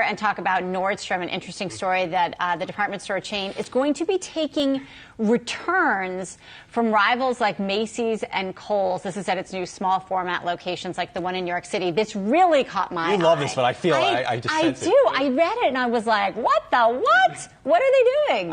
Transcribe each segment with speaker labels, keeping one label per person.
Speaker 1: And talk about Nordstrom, an interesting story that the department store chain is going to be taking returns from rivals like Macy's and Kohl's. This is at its new small format locations like the one in New York City. This really caught my eye.
Speaker 2: You love this, but I feel I just sense
Speaker 1: do. I read it and I was like, what the what? What are they doing?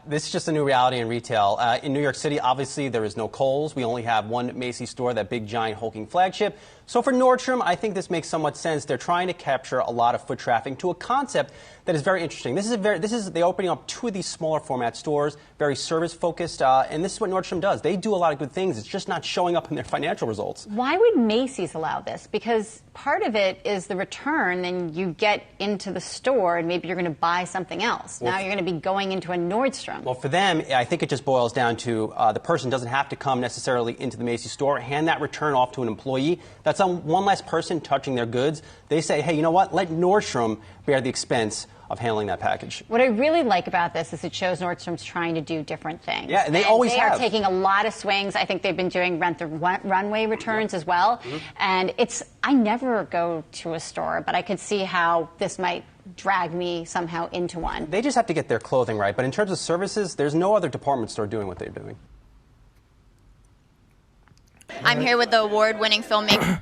Speaker 2: This is just a new reality in retail. In New York City, obviously, there is no Kohl's. We only have one Macy's store, that big, giant, hulking flagship. So for Nordstrom, I think this makes somewhat sense. They're trying to capture a lot of foot traffic to a concept that is very interesting. This is they're opening up two of these smaller format stores, very service focused, and this is what Nordstrom does. They do a lot of good things. It's just not showing up in their financial results.
Speaker 1: Why would Macy's allow this? Because part of it is the return, then you get into the store and maybe you're going to buy something else. Well, now you're going to be going into a Nordstrom.
Speaker 2: Well, for them, I think it just boils down to the person doesn't have to come necessarily into the Macy's store, hand that return off to an employee. That's one less person touching their goods. They say, hey, you know what? Let Nordstrom bear the expense of handling that package.
Speaker 1: What I really like about this is it shows Nordstrom's trying to do different things.
Speaker 2: Yeah, and they always have.
Speaker 1: They are taking a lot of swings. I think they've been doing Rent the Runway returns as well. Mm-hmm. And I never go to a store, but I could see how this might drag me somehow into one.
Speaker 2: They just have to get their clothing right. But in terms of services, there's no other department store doing what they're doing.
Speaker 3: I'm here with the award-winning filmmaker.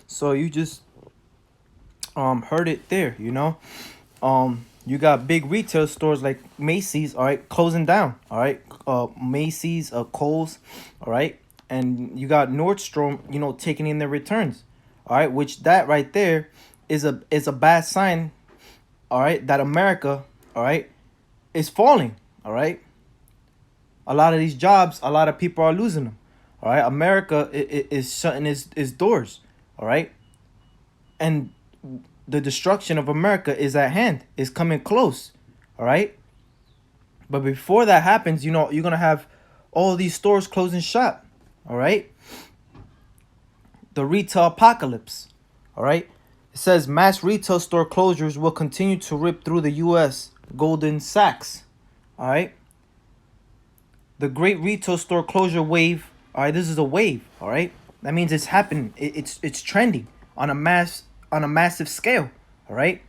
Speaker 4: So you just heard it there, you know. You got big retail stores like Macy's, all right, closing down, all right. Macy's, Kohl's, all right, and you got Nordstrom, you know, taking in their returns, all right. Which that right there is a bad sign, all right. That America, all right, is falling, all right. A lot of these jobs, a lot of people are losing them, all right. America is shutting its doors, all right, and the destruction of America is at hand, is coming close, all right? But before that happens, you know, you're going to have all these stores closing shop, all right? The retail apocalypse, all right? It says mass retail store closures will continue to rip through the U.S. Goldman Sachs, all right? The great retail store closure wave, all right, this is a wave, all right? That means it's happening. It's trending on a massive scale, all right?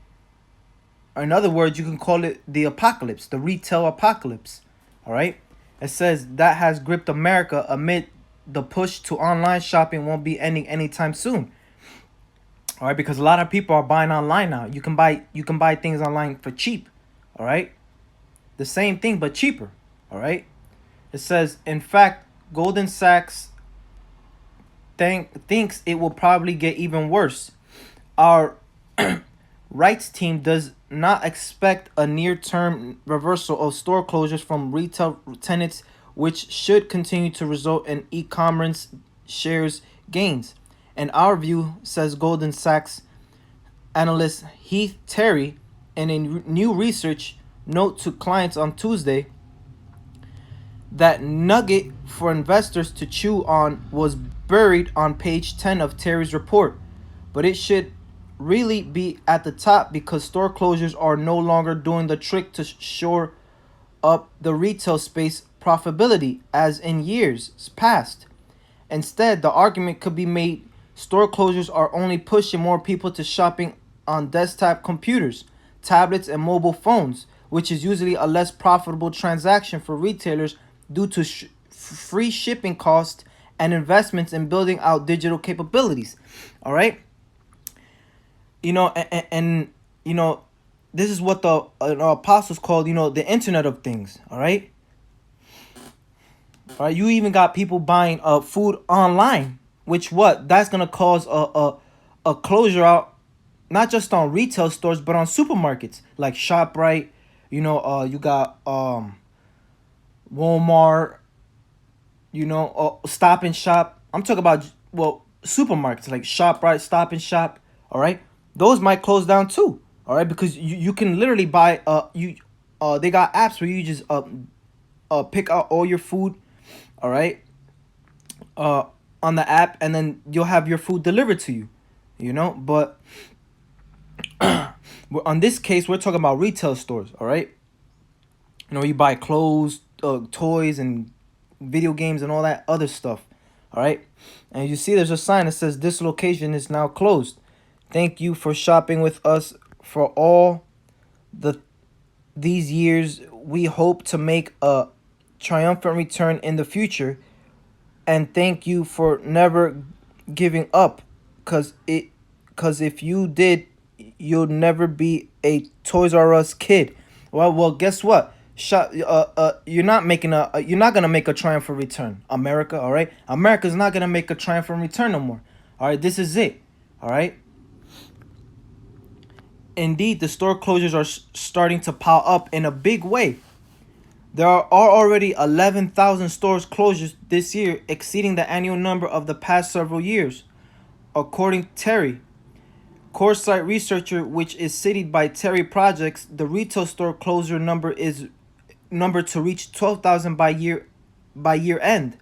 Speaker 4: In other words, you can call it the apocalypse, the retail apocalypse, all right? It says that has gripped America amid the push to online shopping won't be ending anytime soon, all right? Because a lot of people are buying online now. You can buy things online for cheap, all right? The same thing but cheaper, all right? It says, in fact, Goldman Sachs thinks it will probably get even worse. Our rights team does not expect a near-term reversal of store closures from retail tenants, which should continue to result in e-commerce shares gains. In our view, says Goldman Sachs analyst Heath Terry in a new research note to clients on Tuesday, that nugget for investors to chew on was buried on page 10 of Terry's report, but it should really be at the top because store closures are no longer doing the trick to shore up the retail space profitability as in years past. Instead, the argument could be made store closures are only pushing more people to shopping on desktop computers, tablets, and mobile phones, which is usually a less profitable transaction for retailers due to free shipping costs and investments in building out digital capabilities. All right. You know, and you know, this is what the apostles called, you know, the Internet of Things. All right. All right. You even got people buying food online, which that's gonna cause a closure out, not just on retail stores but on supermarkets like ShopRite. You know, you got Walmart. You know, Stop and Shop. I'm talking about supermarkets like ShopRite, Stop and Shop. All right. Those might close down too, all right, because you can literally buy they got apps where you just pick out all your food, all right, on the app, and then you'll have your food delivered to you, you know. But on this case, we're talking about retail stores, all right. You know, you buy clothes, toys, and video games and all that other stuff, all right. And you see there's a sign that says this location is now closed. Thank you for shopping with us for all these years. We hope to make a triumphant return in the future, and thank you for never giving up, cause if you did, you'll never be a Toys R Us kid. Well, guess what? You're not making you're not gonna make a triumphant return, America. All right, America's not gonna make a triumphant return no more. All right, this is it. All right. Indeed, the store closures are starting to pile up in a big way. There are already 11,000 stores closures this year, exceeding the annual number of the past several years. According to Terry, Coresight researcher, which is cited by Terry Projects, the retail store closure number to reach 12,000 by year end.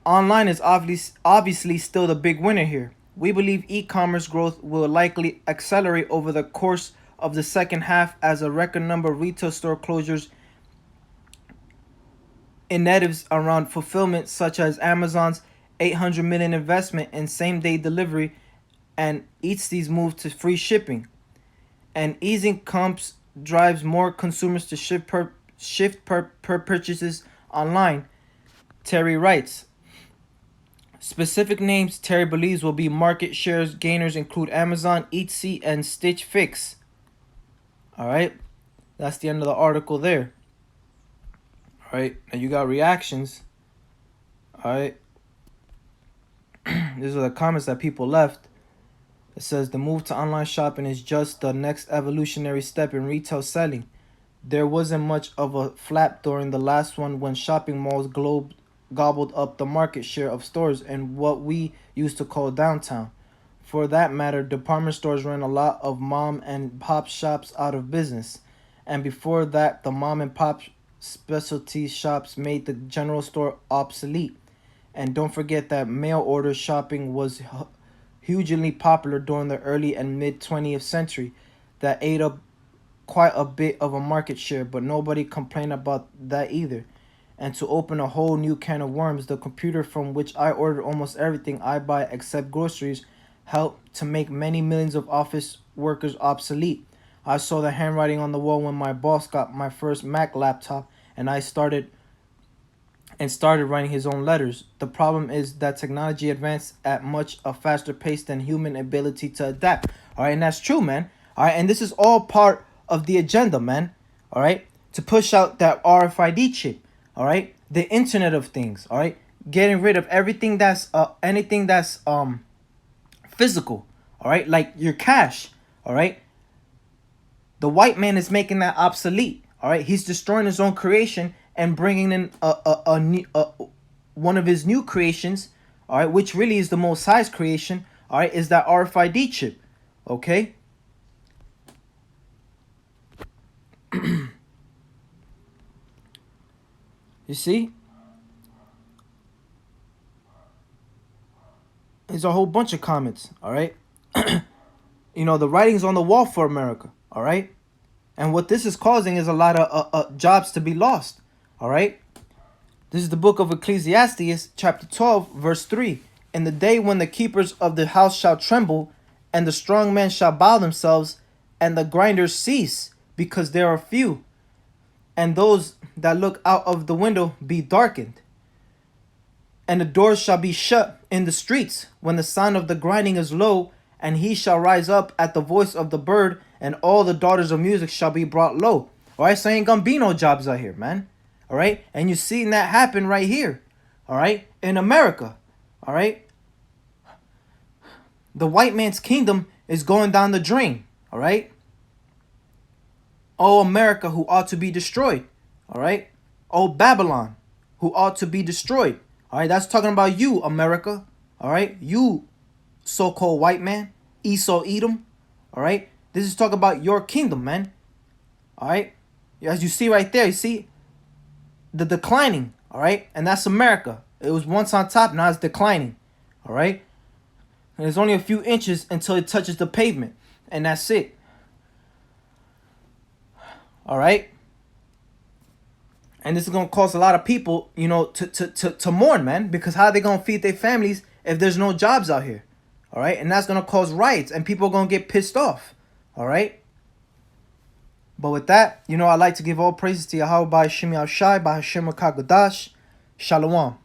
Speaker 4: Online is obviously still the big winner here. We believe e-commerce growth will likely accelerate over the course of the second half as a record number of retail store closures initiatives around fulfillment, such as Amazon's $800 million investment in same-day delivery and Eatsy's move to free shipping, and easing comps drives more consumers to shift per purchases online. Terry writes. Specific names Terry believes will be market shares gainers include Amazon, Etsy, and Stitch Fix. All right, that's the end of the article there. All right, now you got reactions. All right, these are the comments that people left. It says the move to online shopping is just the next evolutionary step in retail selling. There wasn't much of a flap during the last one when shopping malls gobbled up the market share of stores in what we used to call downtown. For that matter, department stores ran a lot of mom and pop shops out of business. And before that, the mom and pop specialty shops made the general store obsolete. And don't forget that mail order shopping was hugely popular during the early and mid 20th century. That ate up quite a bit of a market share, but nobody complained about that either. And to open a whole new can of worms, the computer from which I order almost everything I buy except groceries helped to make many millions of office workers obsolete. I saw the handwriting on the wall when my boss got my first Mac laptop and started writing his own letters. The problem is that technology advanced at much a faster pace than human ability to adapt. All right, and that's true, man. All right, and this is all part of the agenda, man. All right, to push out that RFID chip. All right, the Internet of Things. All right, getting rid of everything that's anything that's physical. All right, like your cash. All right, the white man is making that obsolete. All right, he's destroying his own creation and bringing in one of his new creations. All right, which really is the Most High's creation. All right, is that RFID chip. Okay. You see? There's a whole bunch of comments, all right? You know, the writing's on the wall for America, all right? And what this is causing is a lot of jobs to be lost, all right? This is the book of Ecclesiastes, chapter 12, verse 3. In the day when the keepers of the house shall tremble, and the strong men shall bow themselves, and the grinders cease, because there are few, and those that look out of the window be darkened. And the doors shall be shut in the streets when the sound of the grinding is low, and he shall rise up at the voice of the bird, and all the daughters of music shall be brought low. All right, so ain't gonna be no jobs out here, man. All right, and you're seeing that happen right here. All right, in America. All right, the white man's kingdom is going down the drain. All right. O America, who ought to be destroyed. All right. O Babylon, who ought to be destroyed. All right. That's talking about you, America. All right. You, so-called white man, Esau, Edom. All right. This is talking about your kingdom, man. All right. As you see right there, you see the declining. All right. And that's America. It was once on top. Now it's declining. All right. And there's only a few inches until it touches the pavement. And that's it. All right. And this is going to cause a lot of people, you know, to mourn, man. Because how are they going to feed their families if there's no jobs out here? All right. And that's going to cause riots and people are going to get pissed off. All right. But with that, I'd like to give all praises to Yahweh by Hashem Yahushai, by Hashem Rakah Gadash. Shalom.